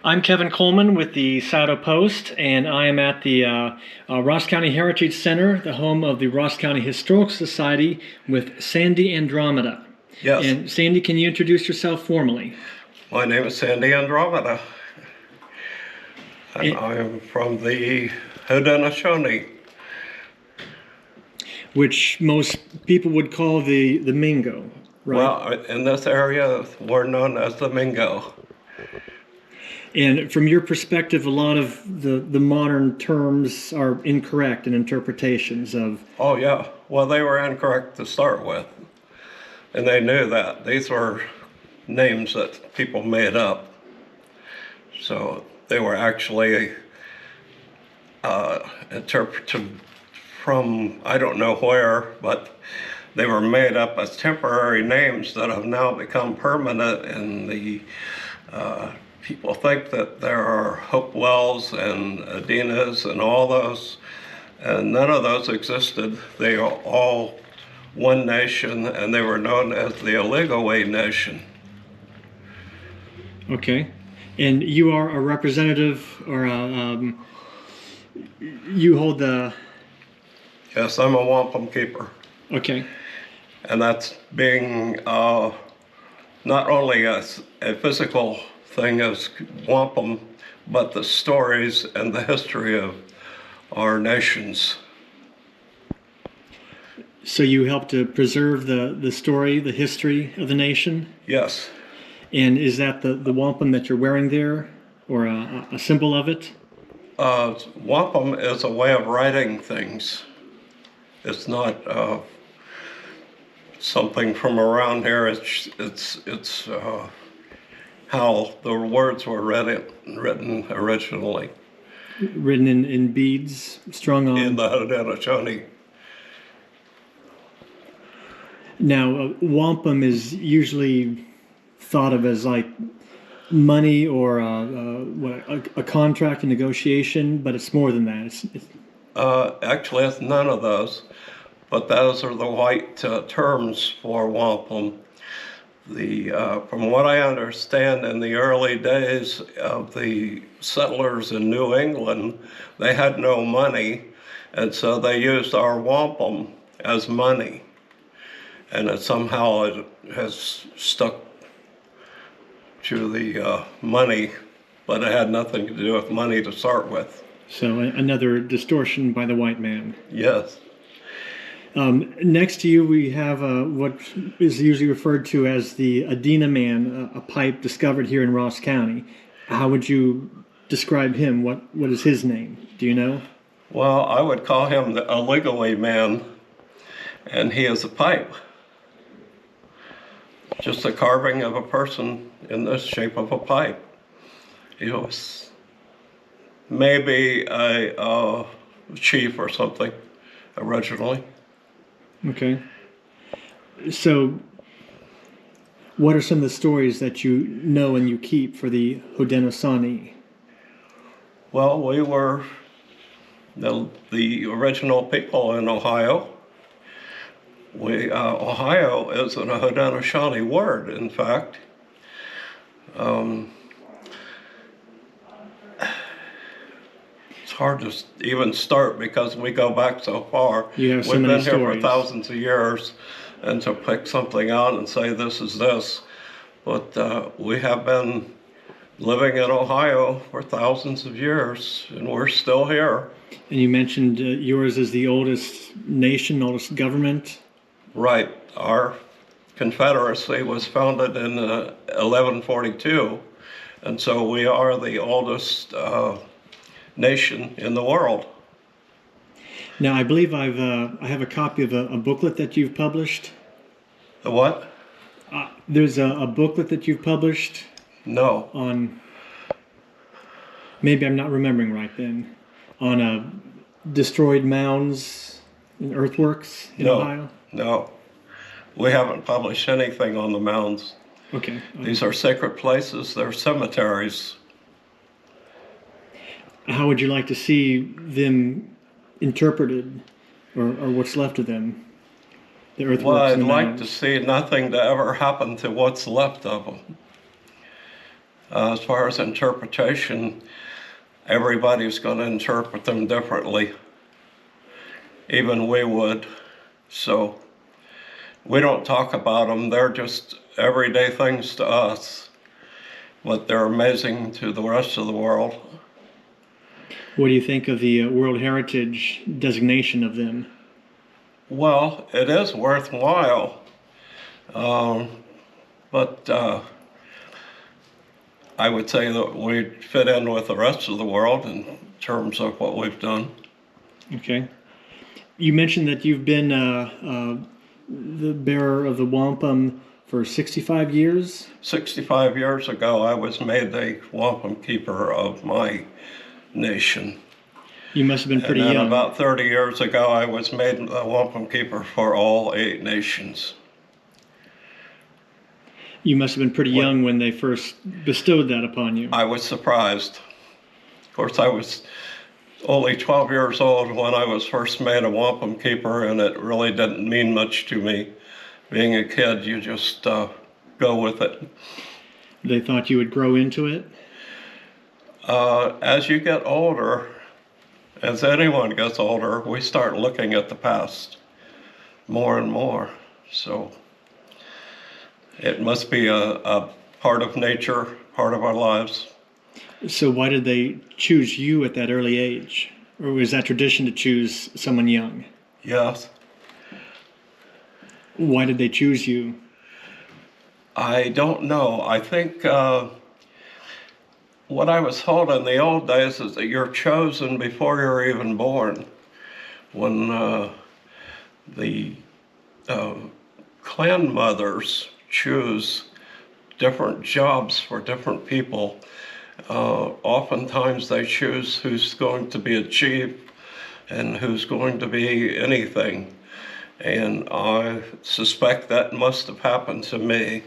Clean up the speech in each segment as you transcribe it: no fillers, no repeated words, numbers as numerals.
I'm Kevin Coleman with the Sato Post, and I am at the Ross County Heritage Center, the home of the Ross County Historical Society, with Sandy Andromeda. Yes. And Sandy, can you introduce yourself formally? My name is Sandy Andromeda, and I am from the Haudenosaunee. Which most people would call the Mingo, right? Well, in this area, we're known as the Mingo. And from your perspective, a lot of the modern terms are incorrect in interpretations of... Oh, yeah. Well, they were incorrect to start with, and they knew that. These were names that people made up. So they were actually interpreted from I don't know where, but they were made up as temporary names that have now become permanent, and the people think that there are Hopewells and Adinas and all those, and none of those existed. They are all one nation, and they were known as the Oligoway Nation. Okay. And you are a representative, or you hold the... Yes, I'm a wampum keeper. Okay. And that's being not only a physical thing as wampum, but the stories and the history of our nations. So you help to preserve the story, the history of the nation? Yes. And is that the wampum that you're wearing there, or a symbol of it? Wampum is a way of writing things. It's not something from around here. It's how the words were written originally. Written in beads, strung on... In the Haudenosaunee. Now, wampum is usually thought of as like money or a contract, a negotiation, but it's more than that. Actually, it's none of those, but those are the white terms for wampum. From what I understand, in the early days of the settlers in New England, they had no money, and so they used our wampum as money, and it somehow has stuck to the money, but it had nothing to do with money to start with. So another distortion by the white man. Yes. Next to you, we have what is usually referred to as the Adena man, a pipe discovered here in Ross County. How would you describe him? What is his name? Do you know? Well, I would call him the Oligoway man, and he is a pipe. Just a carving of a person in the shape of a pipe. He was maybe a chief or something originally. Okay. So, what are some of the stories that you know and you keep for the Haudenosaunee? Well, we were the original people in Ohio. Ohio is an Haudenosaunee word, in fact. It's hard to even start because we go back so far. You have so We've many been here stories. for thousands of years, and to pick something out and say this is this. But we have been living in Ohio for thousands of years, and we're still here. And you mentioned yours is the oldest nation, oldest government. Right. Our Confederacy was founded in 1142, and so we are the oldest nation in the world. Now, I believe I have a copy of a booklet that you've published. The what? There's a booklet that you've published. No. On, maybe I'm not remembering right then, on destroyed mounds and earthworks in Ohio. No. We haven't published anything on the mounds. Okay. These are sacred places. They're cemeteries. How would you like to see them interpreted, or what's left of them? The earthworks Well, I'd and the like mounds. to see nothing to ever happen to what's left of them. As far as interpretation, everybody's going to interpret them differently. Even we would. So we don't talk about them. They're just everyday things to us, but they're amazing to the rest of the world. What do you think of the World Heritage designation of them? Well, it is worthwhile, but I would say that we fit in with the rest of the world in terms of what we've done. Okay. You mentioned that you've been the bearer of the wampum for 65 years? 65 years ago, I was made the wampum keeper of my nation. You must have been pretty And then young. about 30 years ago, I was made the wampum keeper for all 8 nations. You must have been pretty young when they first bestowed that upon you. I was surprised. Of course, I was only 12 years old when I was first made a wampum keeper, and it really didn't mean much to me. Being a kid, you just go with it. They thought you would grow into it? As you get older, as anyone gets older, we start looking at the past more and more. So it must be a part of nature, part of our lives. So why did they choose you at that early age? Or was that tradition to choose someone young? Yes. Why did they choose you? I don't know. I think what I was told in the old days is that you're chosen before you're even born. When the clan mothers choose different jobs for different people, oftentimes they choose who's going to be a chief and who's going to be anything. And I suspect that must have happened to me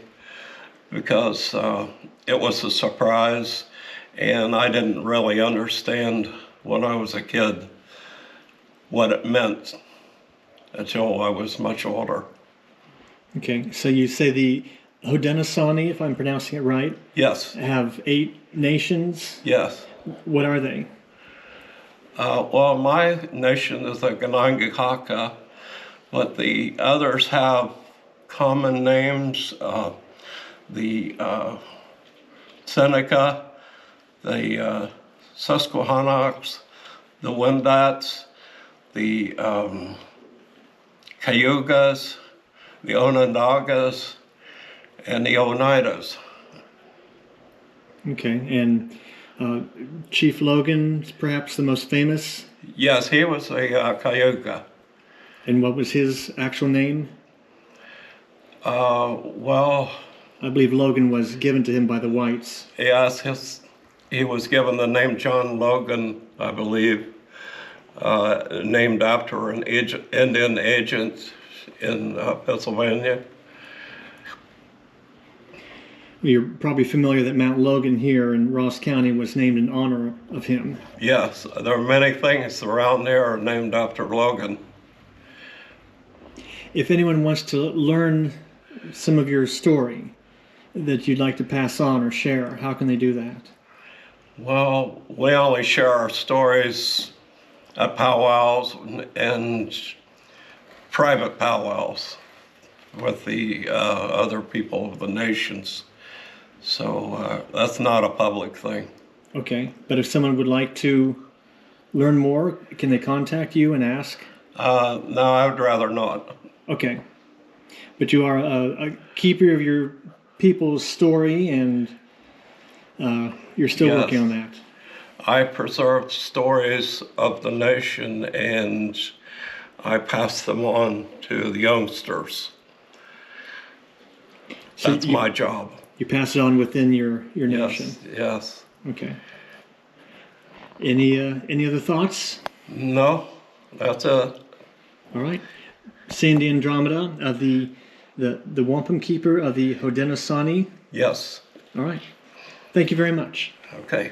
because it was a surprise, and I didn't really understand when I was a kid what it meant until I was much older. Okay, so you say the Haudenosaunee, if I'm pronouncing it right, Yes, have 8 nations. yes. What are they? Well, my nation is the Ganangakaka, but the others have common names. The Seneca, the Susquehannocks, the Wendats, the Cayugas, the Onondagas, and the Oneidas. Okay, and Chief Logan's perhaps the most famous. Yes, he was a Cayuga. And what was his actual name? Well, I believe Logan was given to him by the whites. yes, he was given the name John Logan, I believe, named after an Indian agent in Pennsylvania. You're probably familiar that Mount Logan here in Ross County was named in honor of him. Yes, there are many things around there named after Logan. If anyone wants to learn some of your story that you'd like to pass on or share, how can they do that? Well, we only share our stories at powwows and private powwows with the other people of the nations. So that's not a public thing. Okay, but if someone would like to learn more, can they contact you and ask? No, I would rather not. Okay, but you are a keeper of your people's story, and you're still Yes. working on that. I preserve stories of the nation and I pass them on to the youngsters. So That's my job. You pass it on within your nation. Yes, yes. Okay. Any other thoughts? No, that's it. All right. Sandy Andromeda of the wampum keeper of the Haudenosaunee. Yes. All right. Thank you very much. Okay.